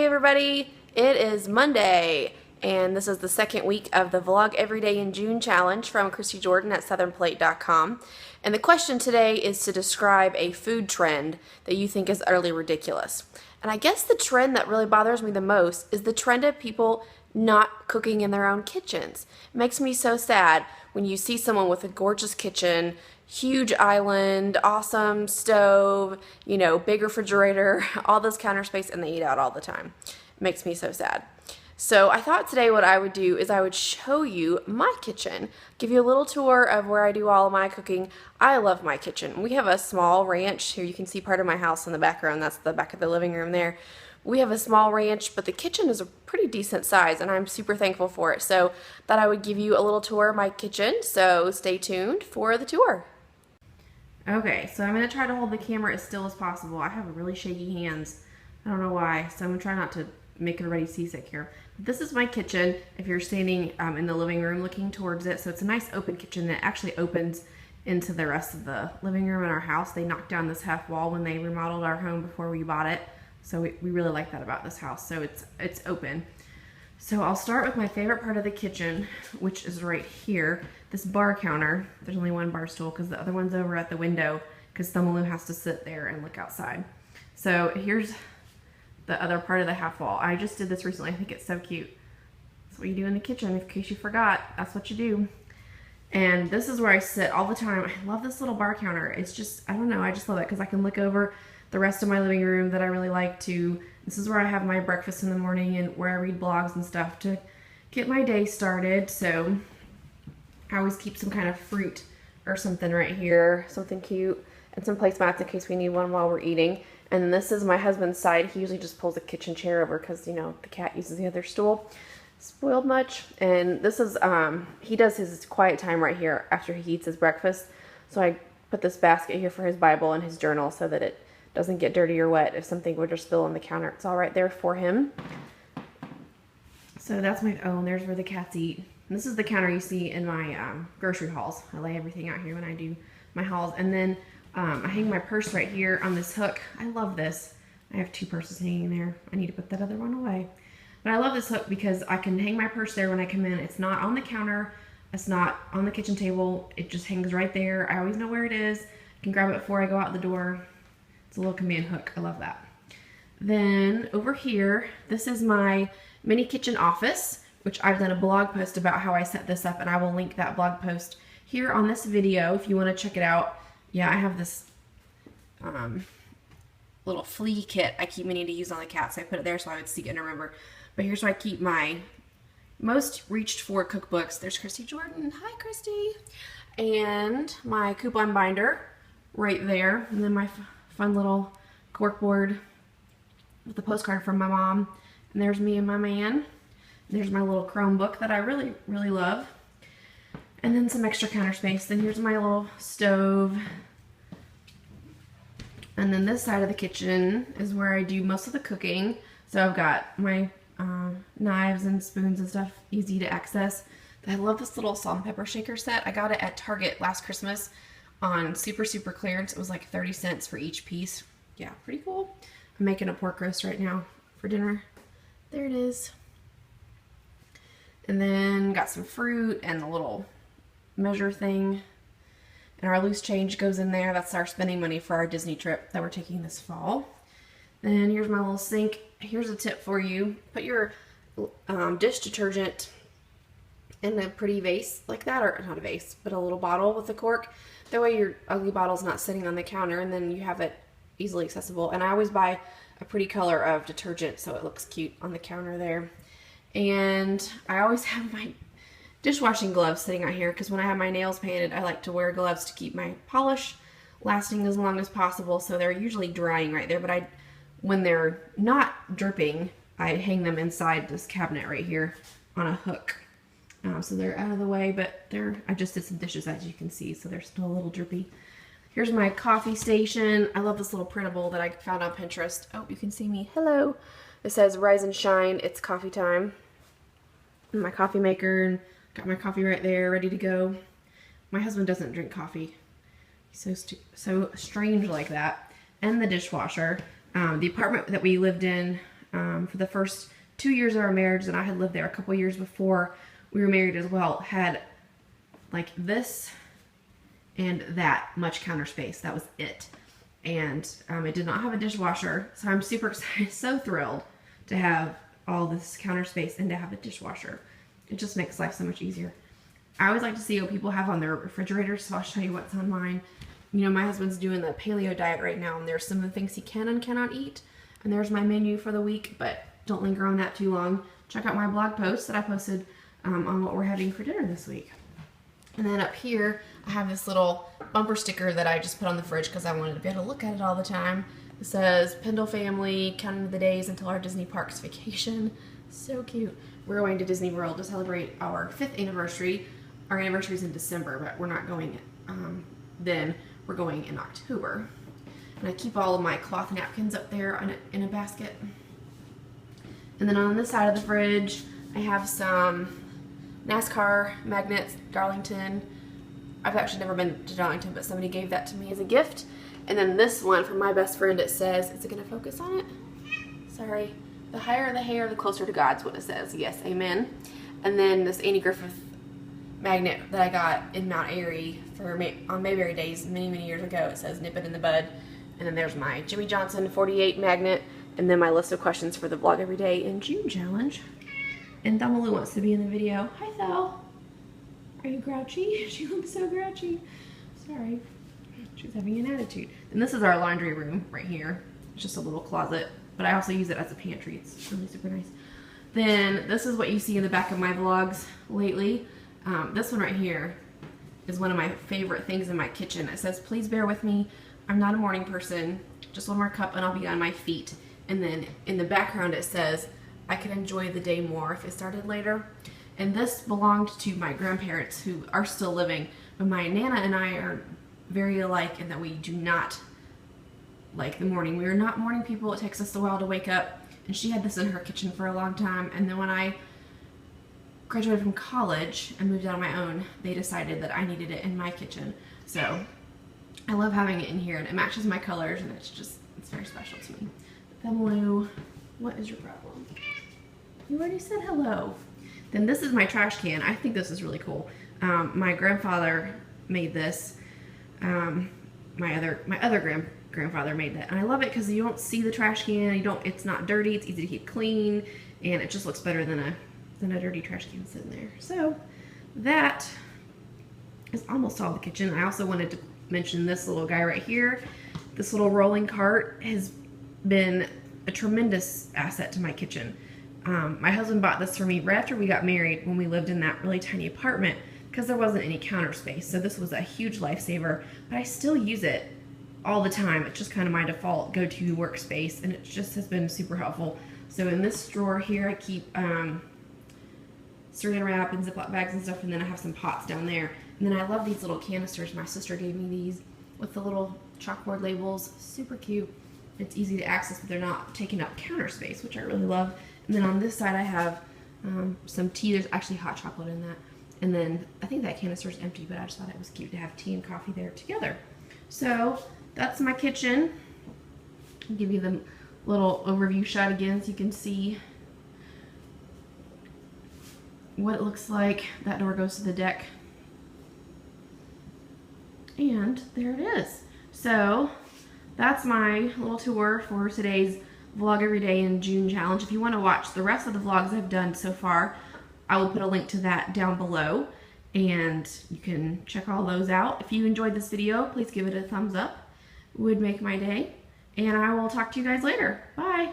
Hey everybody, it is Monday, and this is the second week of the Vlog Every Day in June challenge from Christy Jordan at southernplate.com. And the question today is to describe a food trend that you think is utterly ridiculous. And I guess the trend that really bothers me the most is the trend of people not cooking in their own kitchens. It makes me so sad when you see someone with a gorgeous kitchen, huge island, awesome stove, big refrigerator, all this counter space, and they eat out all the time. It makes me so sad. So I thought today what I would do is I would show you my kitchen, give you a little tour of where I do all of my cooking. I love my kitchen. We have a small ranch. Here you can see part of my house in the background. That's the back of the living room there. We have a small ranch, but the kitchen is a pretty decent size, and I'm super thankful for it. So thought I would give you a little tour of my kitchen, so stay tuned for the tour. Okay, so I'm going to try to hold the camera as still as possible. I have really shaky hands. I don't know why, so I'm going to try not to make everybody seasick here. But this is my kitchen if you're standing in the living room looking towards it. So it's a nice open kitchen that actually opens into the rest of the living room in our house. They knocked down this half wall when they remodeled our home before we bought it. So we really like that about this house. So it's open. So I'll start with my favorite part of the kitchen, which is right here. This bar counter. There's only one bar stool because the other one's over at the window because Thummaloo has to sit there and look outside. So here's the other part of the half wall. I just did this recently. I think it's so cute. That's what you do in the kitchen. In case you forgot, that's what you do. And this is where I sit all the time. I love this little bar counter. It's just, I don't know, I just love it because I can look over the rest of my living room that I really like to. This is where I have my breakfast in the morning and where I read blogs and stuff to get my day started. So I always keep some kind of fruit or something right here, something cute, and some placemats in case we need one while we're eating. And this is my husband's side. He usually just pulls a kitchen chair over because, the cat uses the other stool. Spoiled much. And this is, he does his quiet time right here after he eats his breakfast. So I put this basket here for his Bible and his journal so that it doesn't get dirty or wet. If something would just spill on the counter, it's all right there for him. So that's my, oh, and there's where the cats eat. And this is the counter you see in my grocery hauls. I lay everything out here when I do my hauls. And then I hang my purse right here on this hook. I love this. I have two purses hanging there. I need to put that other one away. But I love this hook because I can hang my purse there when I come in. It's not on the counter. It's not on the kitchen table. It just hangs right there. I always know where it is. I can grab it before I go out the door. It's a little command hook. I love that. Then over here, this is my mini kitchen office, which I've done a blog post about how I set this up, and I will link that blog post here on this video if you want to check it out. Yeah, I have this little flea kit I keep meaning to use on the cat, so I put it there so I would see it and remember. But here's where I keep my most reached for cookbooks. There's Christy Jordan. Hi, Christy. And my coupon binder right there. And then my fun little corkboard with the postcard from my mom. And there's me and my man. There's my little Chromebook that I really, really love. And then some extra counter space. Then here's my little stove. And then this side of the kitchen is where I do most of the cooking. So I've got my knives and spoons and stuff easy to access. I love this little salt and pepper shaker set. I got it at Target last Christmas on super clearance. It was like 30 cents for each piece. Yeah, pretty cool. I'm making a pork roast right now for dinner. There it is. And then got some fruit and the little measure thing. And our loose change goes in there. That's our spending money for our Disney trip that we're taking this fall. Then here's my little sink. Here's a tip for you. Put your dish detergent in a pretty vase like that, or not a vase, but a little bottle with a cork. That way your ugly bottle's not sitting on the counter, and then you have it easily accessible. And I always buy a pretty color of detergent so it looks cute on the counter there. And I always have my dishwashing gloves sitting out here because when I have my nails painted, I like to wear gloves to keep my polish lasting as long as possible. So they're usually drying right there, but when they're not dripping, I hang them inside this cabinet right here on a hook. So they're out of the way, but I just did some dishes as you can see, so they're still a little drippy. Here's my coffee station. I love this little printable that I found on Pinterest. Oh, you can see me. Hello. It says Rise and Shine, it's coffee time. And my coffee maker, got my coffee right there, ready to go. My husband doesn't drink coffee. He's so strange like that. And the dishwasher. The apartment that we lived in for the first 2 years of our marriage, and I had lived there a couple years before we were married as well, had like this and that much counter space. That was it. And it did not have a dishwasher, so I'm super excited, so thrilled to have all this counter space and to have a dishwasher. It just makes life so much easier. I always like to see what people have on their refrigerators, so I'll show you what's on mine. You know, my husband's doing the paleo diet right now, and there's some of the things he can and cannot eat. And there's my menu for the week, but don't linger on that too long. Check out my blog post that I posted on what we're having for dinner this week. And then up here, I have this little bumper sticker that I just put on the fridge because I wanted to be able to look at it all the time. It says, Pendle family, counting the days until our Disney Parks vacation. So cute. We're going to Disney World to celebrate our 5th anniversary. Our anniversary is in December, but we're not going then. We're going in October. And I keep all of my cloth napkins up there in a basket. And then on this side of the fridge, I have some NASCAR magnets, Darlington. I've actually never been to Darlington, but somebody gave that to me as a gift. And then this one from my best friend, it says, is it going to focus on it? Sorry. The higher the hair, the closer to God's what it says. Yes, amen. And then this Andy Griffith magnet that I got in Mount Airy on Mayberry Days many, many years ago. It says, nip it in the bud. And then there's my Jimmy Johnson 48 magnet. And then my list of questions for the Vlog Every Day in June challenge. And Thummaloo wants to be in the video. Hi, Thel. Are you grouchy? She looks so grouchy. Sorry. She's having an attitude. And this is our laundry room right here. It's just a little closet, but I also use it as a pantry. It's really super nice. Then this is what you see in the back of my vlogs lately. This one right here is one of my favorite things in my kitchen. It says, please bear with me. I'm not a morning person. Just one more cup and I'll be on my feet. And then in the background it says, I could enjoy the day more if it started later. And this belonged to my grandparents who are still living, but my Nana and I are very alike in that we do not like the morning. We are not morning people. It takes us a while to wake up. And she had this in her kitchen for a long time. And then when I graduated from college and moved out on my own, they decided that I needed it in my kitchen. So I love having it in here, and it matches my colors, and it's very special to me. Thummaloo, what is your problem? You already said hello. Then this is my trash can. I think this is really cool. My grandfather made this. My other grandfather made that, and I love it because you don't see the trash can. It's not dirty. It's easy to keep clean, and it just looks better than a dirty trash can sitting there. So that is almost all the kitchen. I also wanted to mention this little guy right here. This little rolling cart has been a tremendous asset to my kitchen. My husband bought this for me right after we got married when we lived in that really tiny apartment because there wasn't any counter space. So this was a huge lifesaver, but I still use it all the time. It's just kind of my default go-to workspace, and it just has been super helpful. So in this drawer here, I keep saran wrap and Ziploc bags and stuff, and then I have some pots down there. And then I love these little canisters. My sister gave me these with the little chalkboard labels. Super cute. It's easy to access, but they're not taking up counter space, which I really love. And then on this side I have some tea. There's actually hot chocolate in that. And then I think that canister is empty, but I just thought it was cute to have tea and coffee there together. So that's my kitchen. I'll give you the little overview shot again so you can see what it looks like. That door goes to the deck. And there it is. So that's my little tour for today's Vlog Every Day in June challenge. If you want to watch the rest of the vlogs I've done so far, I will put a link to that down below, and you can check all those out. If you enjoyed this video, please give it a thumbs up. It would make my day. And I will talk to you guys later. Bye.